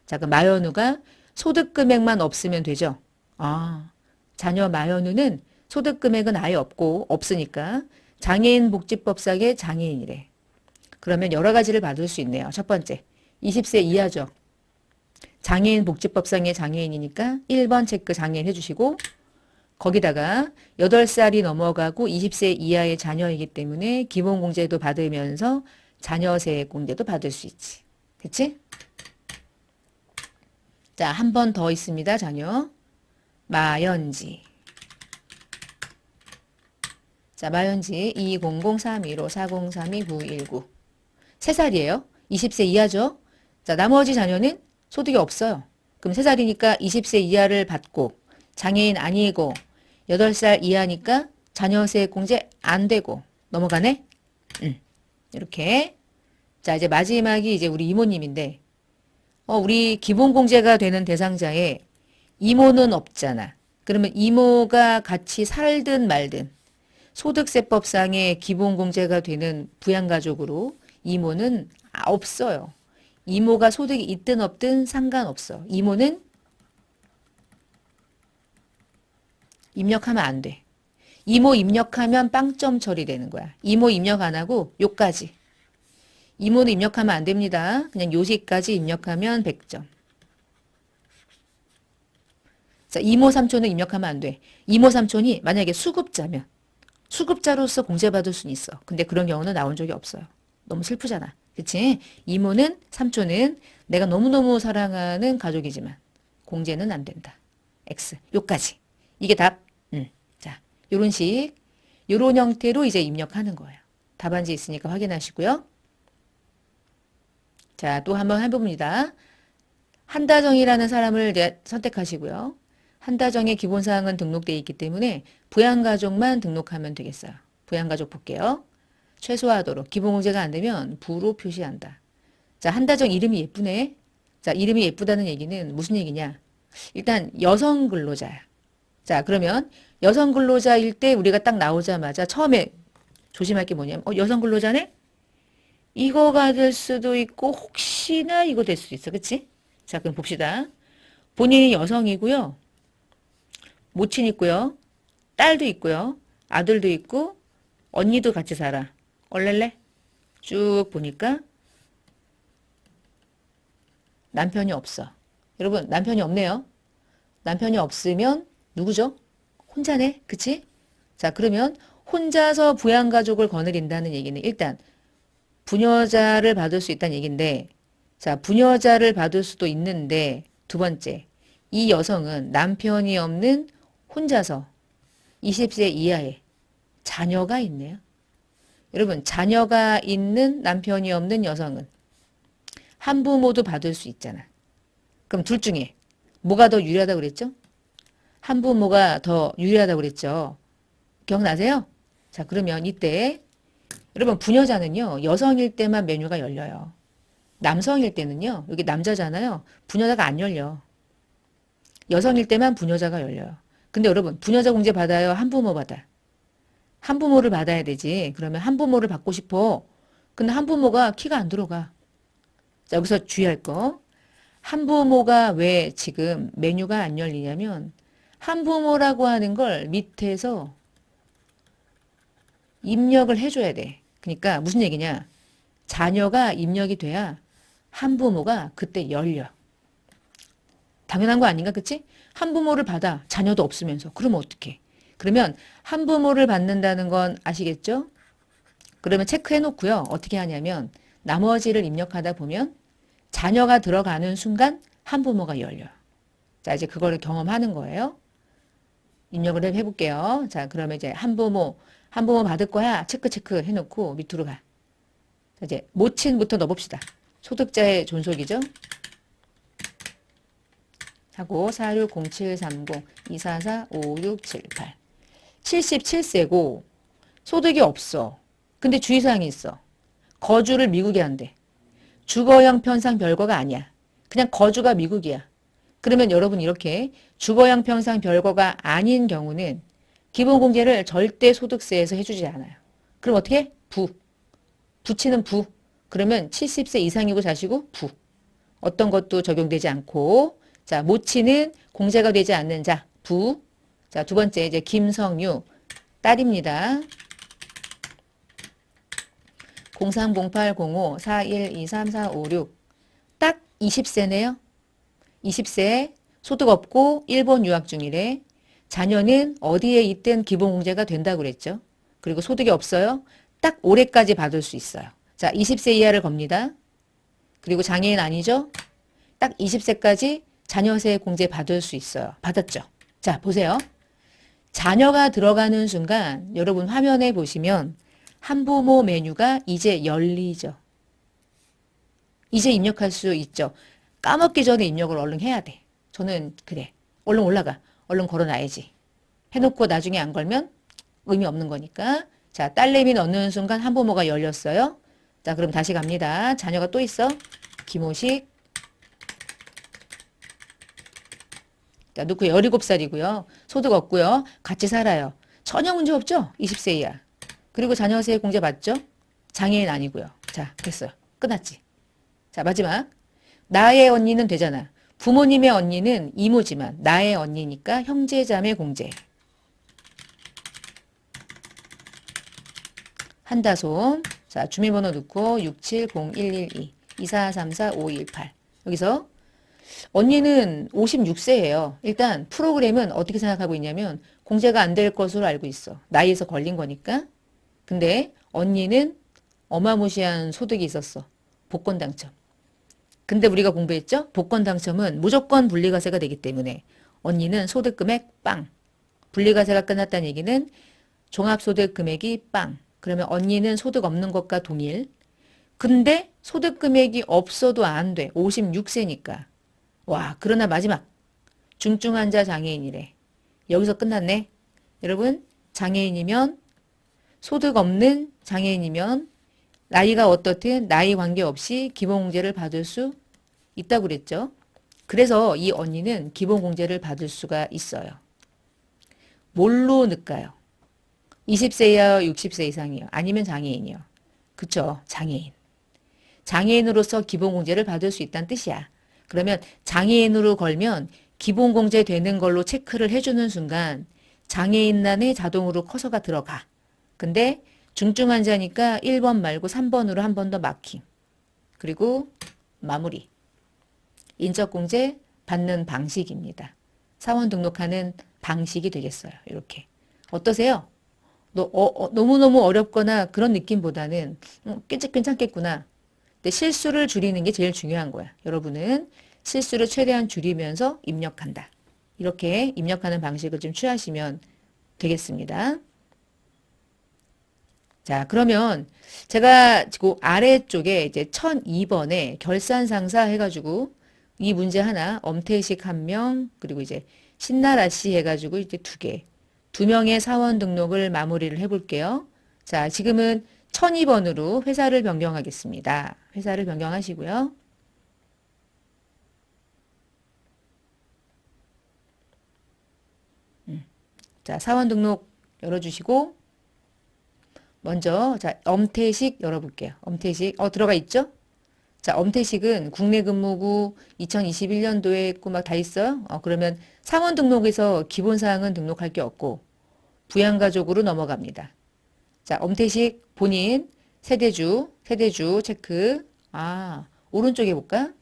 자 그럼 마연우가 소득금액만 없으면 되죠. 아 자녀 마연우는 소득금액은 아예 없고 없으니까 장애인 복지법상의 장애인이래. 그러면 여러 가지를 받을 수 있네요. 첫 번째 20세 이하죠. 장애인 복지법상의 장애인이니까 1번 체크 장애인 해주시고 거기다가 8살이 넘어가고 20세 이하의 자녀이기 때문에 기본공제도 받으면서 자녀세액공제도 받을 수 있지. 그치? 자, 한 번 더 있습니다. 자녀. 마연지. 자, 마연지 2003154032919 3살이에요. 20세 이하죠. 자, 나머지 자녀는 소득이 없어요. 그럼 3살이니까 20세 이하를 받고 장애인 아니고 8살 이하니까 자녀세액 공제 안 되고 넘어가네? 이렇게. 자, 이제 마지막이 이제 우리 이모님인데 우리 기본공제가 되는 대상자에 이모는 없잖아. 그러면 이모가 같이 살든 말든 소득세법상의 기본공제가 되는 부양가족으로 이모는 없어요. 이모가 소득이 있든 없든 상관없어. 이모는 입력하면 안 돼. 이모 입력하면 빵점 처리되는 거야. 이모 입력 안 하고 요까지. 이모는 입력하면 안 됩니다. 그냥 요시까지 입력하면 100점. 자, 이모 삼촌은 입력하면 안 돼. 이모 삼촌이 만약에 수급자면 수급자로서 공제받을 수는 있어. 근데 그런 경우는 나온 적이 없어요. 너무 슬프잖아. 그치? 이모는 삼촌은 내가 너무너무 사랑하는 가족이지만 공제는 안 된다. X. 요까지. 이게 답. 자, 요런 식. 요런 형태로 이제 입력하는 거예요. 답안지 있으니까 확인하시고요. 자, 또 한번 해봅니다. 한다정이라는 사람을 이제 선택하시고요. 한다정의 기본사항은 등록되어 있기 때문에 부양가족만 등록하면 되겠어요. 부양가족 볼게요. 최소화하도록. 기본공제가 안 되면 부로 표시한다. 자, 한다정 이름이 예쁘네. 자, 이름이 예쁘다는 얘기는 무슨 얘기냐? 일단 여성 근로자야. 자, 그러면 여성 근로자일 때 우리가 딱 나오자마자 처음에 조심할 게 뭐냐면 여성 근로자네? 이거가 될 수도 있고 혹시나 이거 될 수도 있어. 그치? 자, 그럼 봅시다. 본인이 여성이고요. 모친 있고요. 딸도 있고요. 아들도 있고 언니도 같이 살아. 얼렐레? 쭉 보니까 남편이 없어. 여러분 남편이 없네요. 남편이 없으면 누구죠? 혼자네. 그치? 자, 그러면 혼자서 부양가족을 거느린다는 얘기는 일단 부녀자를 받을 수 있다는 얘기인데, 자, 부녀자를 받을 수도 있는데, 두 번째, 이 여성은 남편이 없는 혼자서 20세 이하의 자녀가 있네요. 여러분, 자녀가 있는 남편이 없는 여성은 한부모도 받을 수 있잖아. 그럼 둘 중에 뭐가 더 유리하다고 그랬죠? 한부모가 더 유리하다고 그랬죠. 기억나세요? 자, 그러면 이때 여러분 부녀자는요. 여성일 때만 메뉴가 열려요. 남성일 때는요. 여기 남자잖아요. 부녀자가 안 열려. 여성일 때만 부녀자가 열려요. 근데 여러분 부녀자 공제 받아요? 한부모 받아? 한부모를 받아야 되지. 그러면 한부모를 받고 싶어. 근데 한부모가 키가 안 들어가. 자, 여기서 주의할 거. 한부모가 왜 지금 메뉴가 안 열리냐면 한부모라고 하는 걸 밑에서 입력을 해줘야 돼. 그러니까 무슨 얘기냐. 자녀가 입력이 돼야 한부모가 그때 열려. 당연한 거 아닌가, 그치? 한부모를 받아. 자녀도 없으면서. 그러면 어떡해? 그러면 한부모를 받는다는 건 아시겠죠? 그러면 체크해 놓고요. 어떻게 하냐면 나머지를 입력하다 보면 자녀가 들어가는 순간 한부모가 열려요. 자, 이제 그거를 경험하는 거예요. 입력을 해볼게요. 자, 그러면 이제 한부모 받을 거야. 체크 해놓고 밑으로 가. 자, 이제 모친부터 넣어봅시다. 소득자의 존속이죠. 하고 460730-244-5678 77세고 소득이 없어. 근데 주의사항이 있어. 거주를 미국에 한대. 주거 형편상 별거가 아니야. 그냥 거주가 미국이야. 그러면 여러분 이렇게 주거 형편상 별거가 아닌 경우는 기본공제를 절대 소득세에서 해주지 않아요. 그럼 어떻게 해? 부치는 부. 그러면 70세 이상이고 자시고 부. 어떤 것도 적용되지 않고 자, 모치는 공제가 되지 않는 자, 부. 자, 두 번째 이제 김성유 딸입니다. 03080541234456 딱 20세네요. 20세 소득 없고 일본 유학 중이래. 자녀는 어디에 있든 기본공제가 된다고 그랬죠. 그리고 소득이 없어요. 딱 올해까지 받을 수 있어요. 자, 20세 이하를 겁니다. 그리고 장애인 아니죠? 딱 20세까지 자녀세 공제 받을 수 있어요. 받았죠? 자, 보세요. 자녀가 들어가는 순간 여러분 화면에 보시면 한부모 메뉴가 이제 열리죠. 이제 입력할 수 있죠. 까먹기 전에 입력을 얼른 해야 돼. 저는 그래. 얼른 올라가. 얼른 걸어놔야지. 해놓고 나중에 안 걸면 의미 없는 거니까. 자, 딸내미 넣는 순간 한부모가 열렸어요. 자, 그럼 다시 갑니다. 자녀가 또 있어. 김호식. 자, 넣고 17살이고요. 소득 없고요. 같이 살아요. 전혀 문제 없죠? 20세 이하. 그리고 자녀세 공제 받죠? 장애인 아니고요. 자, 됐어요. 끝났지. 자, 마지막. 나의 언니는 되잖아. 부모님의 언니는 이모지만 나의 언니니까 형제자매 공제. 한다솜. 자, 주민번호 넣고 670112244345518. 여기서 언니는 56세예요. 일단 프로그램은 어떻게 생각하고 있냐면 공제가 안 될 것으로 알고 있어. 나이에서 걸린 거니까. 근데 언니는 어마무시한 소득이 있었어. 복권 당첨. 근데 우리가 공부했죠? 복권 당첨은 무조건 분리과세가 되기 때문에 언니는 소득금액 빵. 분리과세가 끝났다는 얘기는 종합소득금액이 빵. 그러면 언니는 소득 없는 것과 동일. 근데 소득금액이 없어도 안 돼. 56세니까. 와, 그러나 마지막. 중증환자 장애인이래. 여기서 끝났네. 여러분, 장애인이면 소득 없는 장애인이면 나이가 어떻든 나이 관계없이 기본공제를 받을 수 있다고 그랬죠. 그래서 이 언니는 기본공제를 받을 수가 있어요. 뭘로 넣을까요? 20세야 60세 이상이요. 아니면 장애인이요. 그쵸? 장애인. 장애인으로서 기본공제를 받을 수 있다는 뜻이야. 그러면 장애인으로 걸면 기본공제 되는 걸로 체크를 해주는 순간 장애인란에 자동으로 커서가 들어가. 근데 중증환자니까 1번 말고 3번으로 한 번 더 마킹. 그리고 마무리. 인적공제 받는 방식입니다. 사원 등록하는 방식이 되겠어요. 이렇게. 어떠세요? 너무너무 어렵거나 그런 느낌보다는 괜찮겠구나. 근데 실수를 줄이는 게 제일 중요한 거야. 여러분은 실수를 최대한 줄이면서 입력한다. 이렇게 입력하는 방식을 좀 취하시면 되겠습니다. 자, 그러면 제가 그 아래쪽에 이제 1002번에 결산상사 해가지고 이 문제 하나, 엄태식 한 명, 그리고 이제 신나라 씨 해가지고 이제 두 개. 두 명의 사원 등록을 마무리를 해볼게요. 자, 지금은 1002번으로 회사를 변경하겠습니다. 회사를 변경하시고요. 자, 사원 등록 열어주시고 먼저 자, 엄태식 열어볼게요. 엄태식 들어가 있죠? 자, 엄태식은 국내 근무구 2021년도에 했고 막 다 있어요. 그러면 사원 등록에서 기본사항은 등록할 게 없고 부양가족으로 넘어갑니다. 자, 엄태식 본인 세대주 체크. 오른쪽에 볼까?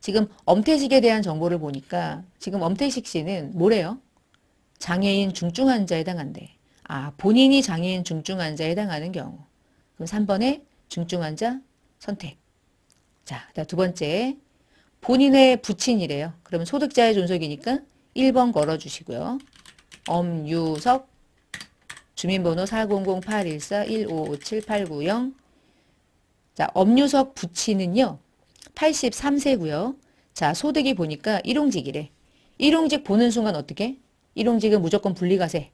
지금 엄태식에 대한 정보를 보니까 지금 엄태식 씨는 뭐래요? 장애인 중증 환자에 해당한대. 본인이 장애인 중증 환자에 해당하는 경우. 그럼 3번에 중증 환자 선택. 자, 두 번째. 본인의 부친이래요. 그러면 소득자의 존속이니까 1번 걸어주시고요. 엄유석, 주민번호 400-814-1557890. 자, 엄유석 부친은요. 83세고요. 자, 소득이 보니까 일용직이래. 일용직 보는 순간 어떻게? 일용직은 무조건 분리과세.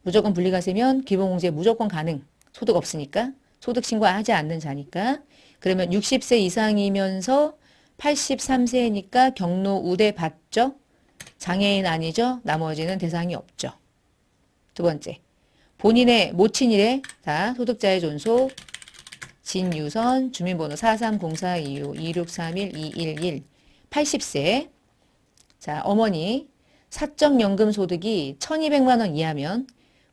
무조건 분리과세면 기본공제 무조건 가능. 소득 없으니까. 소득 신고하지 않는 자니까. 그러면 60세 이상이면서 83세니까 경로 우대 받죠? 장애인 아니죠? 나머지는 대상이 없죠. 두 번째. 본인의 모친이래. 자, 소득자의 존속. 진유선, 주민번호 430425-2631-211. 80세. 자, 어머니. 사적연금 소득이 1200만 원 이하면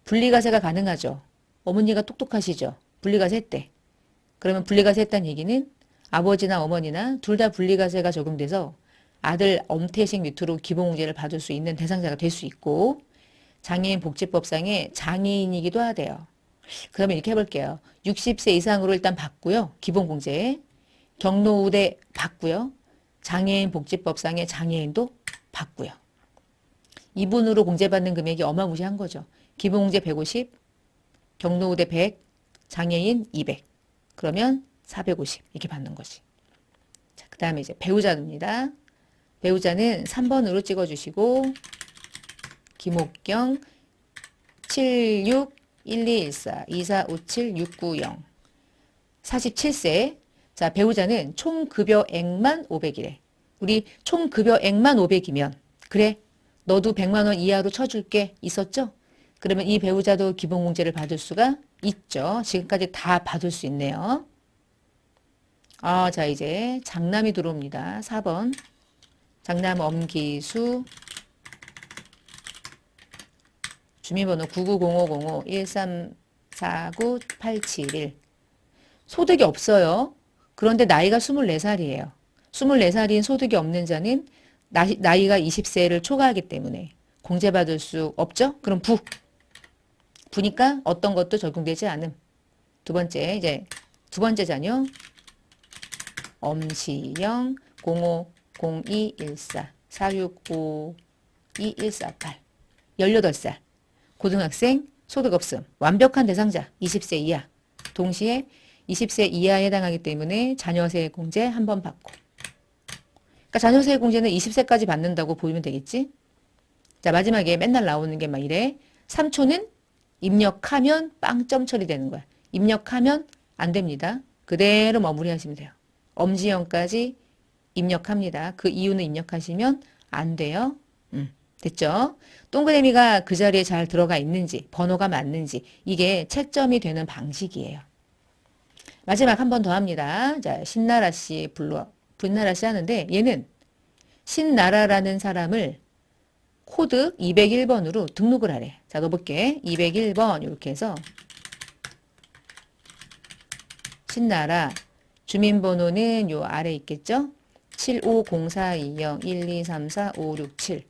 분리과세가 가능하죠. 어머니가 똑똑하시죠. 분리과세 했대. 그러면 분리과세 했다는 얘기는 아버지나 어머니나 둘 다 분리과세가 적용돼서 아들 엄태식 밑으로 기본공제를 받을 수 있는 대상자가 될 수 있고 장애인 복지법상의 장애인이기도 하대요. 그러면 이렇게 해볼게요. 60세 이상으로 일단 받고요. 기본공제. 경로 우대 받고요. 장애인 복지법상의 장애인도 받고요. 이분으로 공제받는 금액이 어마무시한 거죠. 기본공제 150, 경로 우대 100, 장애인 200. 그러면 450 이렇게 받는 거지. 자, 그 다음에 이제 배우자입니다. 배우자는 3번으로 찍어주시고 김옥경 761214-2457-690 47세. 자, 배우자는 총 급여액만 500이래. 우리 총 급여액만 500이면 그래 너도 100만 원 이하로 쳐줄게 있었죠? 그러면 이 배우자도 기본공제를 받을 수가 있죠. 지금까지 다 받을 수 있네요. 자, 이제 장남이 들어옵니다. 4번. 장남 엄기수. 주민번호 990505-1349-871. 소득이 없어요. 그런데 나이가 24살이에요. 24살인 소득이 없는 자는 나이가 20세를 초과하기 때문에 공제받을 수 없죠? 그럼 부니까 어떤 것도 적용되지 않음. 두 번째, 이제 두 번째 자녀 엄시영 050214 4652148 18살 고등학생 소득 없음 완벽한 대상자 20세 이하 동시에 20세 이하에 해당하기 때문에 자녀세액공제 한 번 받고 그러니까 자녀세액공제는 20세까지 받는다고 보이면 되겠지. 자 마지막에 맨날 나오는 게 막 이래. 3초는 입력하면 빵점 처리되는 거야. 입력하면 안 됩니다. 그대로 마무리하시면 돼요. 엄지형까지 입력합니다. 그 이유는 입력하시면 안 돼요. 됐죠? 동그라미가 그 자리에 잘 들어가 있는지 번호가 맞는지 이게 채점이 되는 방식이에요. 마지막 한 번 더 합니다. 자 신나라씨 불나라씨 하는데 얘는 신나라라는 사람을 코드 201번으로 등록을 하래. 자 넣어볼게. 201번 이렇게 해서 신나라 주민번호는 요 아래 있겠죠? 75042012345667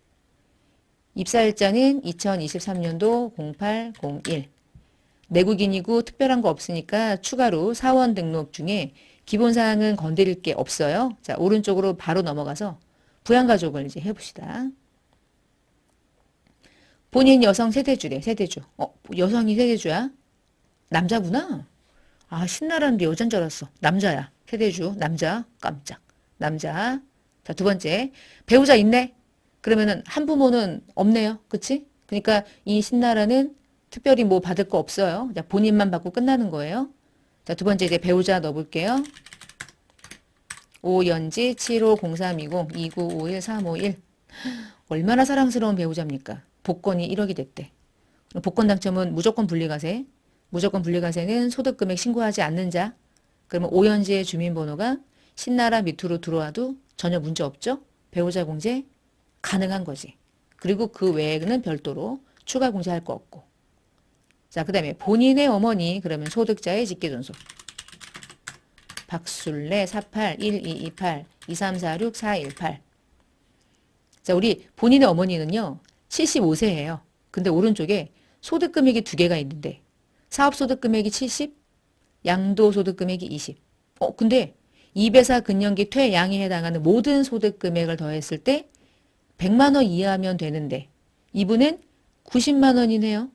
입사일자는 2023년도 0801 내국인이고 특별한 거 없으니까 추가로 사원 등록 중에 기본사항은 건드릴 게 없어요. 자 오른쪽으로 바로 넘어가서 부양가족을 이제 해봅시다. 본인 여성 세대주래. 세대주. 여성이 세대주야? 남자구나. 아 신나라는데 여잔 줄 알았어. 남자야. 세대주 남자. 깜짝. 남자. 자 두 번째 배우자 있네. 그러면은 한부모는 없네요. 그치? 그러니까 이 신나라는 특별히 뭐 받을 거 없어요. 자, 본인만 받고 끝나는 거예요. 자, 두 번째 이제 배우자 넣어볼게요. 오연지 75032029513551 얼마나 사랑스러운 배우자입니까? 복권이 1억이 됐대. 복권 당첨은 무조건 분리과세. 무조건 분리과세는 소득금액 신고하지 않는 자. 그러면 오연지의 주민번호가 신나라 밑으로 들어와도 전혀 문제 없죠? 배우자 공제 가능한 거지. 그리고 그 외에는 별도로 추가 공제할 거 없고. 자, 그 다음에 본인의 어머니 그러면 소득자의 직계존속. 박술래 4812282346 자, 우리 본인의 어머니는요. 75세예요. 근데 오른쪽에 소득금액이 두 개가 있는데 사업소득금액이 70, 양도소득금액이 20. 근데 2배사 근년기 퇴양에 해당하는 모든 소득금액을 더했을 때 100만 원 이하면 되는데 이분은 90만 원이네요.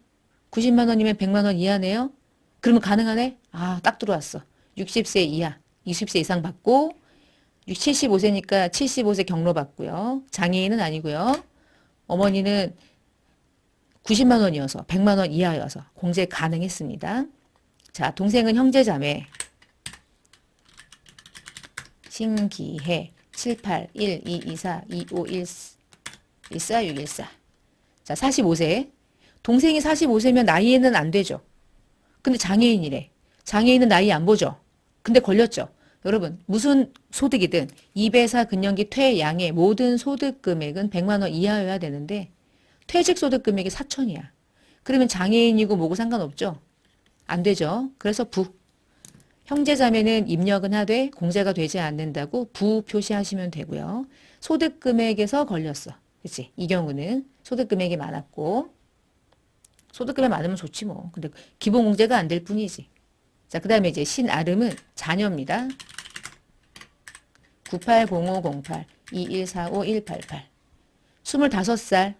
90만 원이면 100만 원 이하네요. 그러면 가능하네? 아, 딱 들어왔어. 60세 이하, 20세 이상 받고 75세니까 75세 경로 받고요. 장애인은 아니고요. 어머니는 90만 원이어서 100만 원 이하여서 공제 가능했습니다. 자, 동생은 형제자매. 신기해 7812242514 자, 45세. 동생이 45세면 나이에는 안 되죠. 근데 장애인이래. 장애인은 나이 안 보죠. 근데 걸렸죠. 여러분 무슨 소득이든 2배사 근년기 퇴양의 모든 소득 금액은 100만 원 이하여야 되는데 퇴직 소득 금액이 4천이야. 그러면 장애인이고 뭐고 상관없죠. 안 되죠. 그래서 부. 형제자매는 입력은 하되 공제가 되지 않는다고 부 표시하시면 되고요. 소득 금액에서 걸렸어. 그치? 이 경우는 소득 금액이 많았고 소득 금액 많으면 좋지 뭐. 근데 기본 공제가 안 될 뿐이지. 자, 그 다음에 이제 신아름은 자녀입니다. 980508-2145188 25살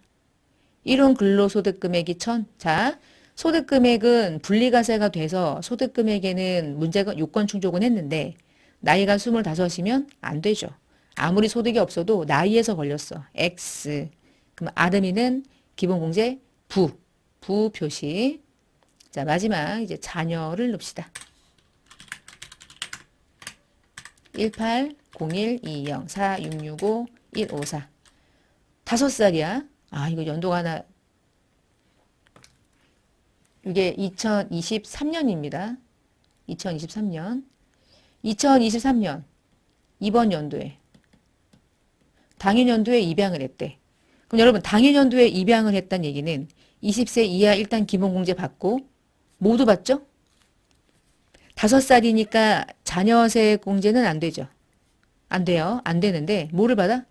1혼 근로소득금액이 1000. 자, 소득금액은 분리과세가 돼서 소득금액에는 문제가 요건 충족은 했는데 나이가 25이면 안 되죠. 아무리 소득이 없어도 나이에서 걸렸어. X. 그럼 아름이는 기본공제 부 표시. 자, 마지막 이제 자녀를 넣읍시다. 1801204665 5살이야. 아, 이거 연도가 하나. 이게 2023년입니다. 2023년. 2023년 이번 연도에 당해년도에 입양을 했대. 그럼 여러분 당해년도에 입양을 했다는 얘기는 20세 이하 일단 기본공제 받고 모두 받죠? 5살이니까 자녀세 공제는 안 되죠. 안 돼요. 안 되는데 뭐를 받아?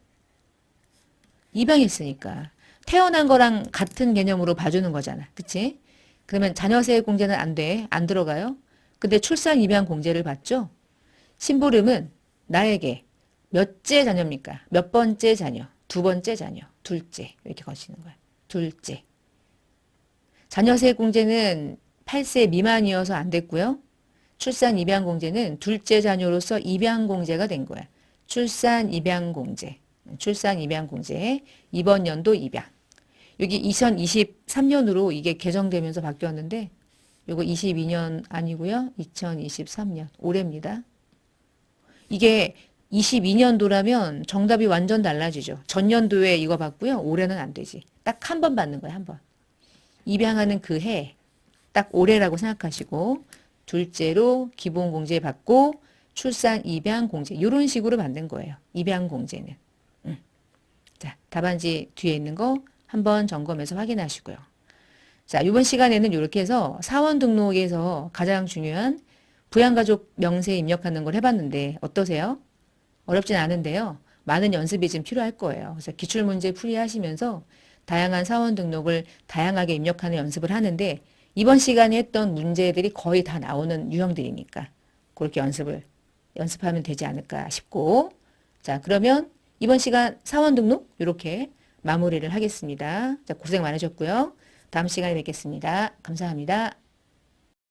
입양했으니까. 태어난 거랑 같은 개념으로 봐주는 거잖아. 그치? 그러면 자녀세 공제는 안 돼. 안 들어가요. 근데 출산 입양 공제를 받죠? 심부름은 나에게 몇째 자녀입니까? 몇 번째 자녀? 두 번째 자녀, 둘째 이렇게 거시는 거예요. 둘째. 자녀세 공제는 8세 미만이어서 안 됐고요. 출산 입양 공제는 둘째 자녀로서 입양 공제가 된 거야. 출산 입양 공제. 출산 입양 공제. 이번 연도 입양. 여기 2023년으로 이게 개정되면서 바뀌었는데 요거 22년 아니고요. 2023년 올해입니다. 이게 22년도라면 정답이 완전 달라지죠. 전년도에 이거 받고요. 올해는 안 되지. 딱 한 번 받는 거예요. 한 번. 입양하는 그 해. 딱 올해라고 생각하시고 둘째로 기본공제 받고 출산 입양공제 이런 식으로 받는 거예요. 입양공제는. 자, 답안지 뒤에 있는 거 한번 점검해서 확인하시고요. 자, 이번 시간에는 이렇게 해서 사원 등록에서 가장 중요한 부양가족 명세에 입력하는 걸 해봤는데 어떠세요? 어렵진 않은데요. 많은 연습이 좀 필요할 거예요. 그래서 기출문제 풀이하시면서 다양한 사원 등록을 다양하게 입력하는 연습을 하는데 이번 시간에 했던 문제들이 거의 다 나오는 유형들이니까 그렇게 연습하면 되지 않을까 싶고 자, 그러면 이번 시간 사원 등록 이렇게 마무리를 하겠습니다. 자, 고생 많으셨고요. 다음 시간에 뵙겠습니다. 감사합니다.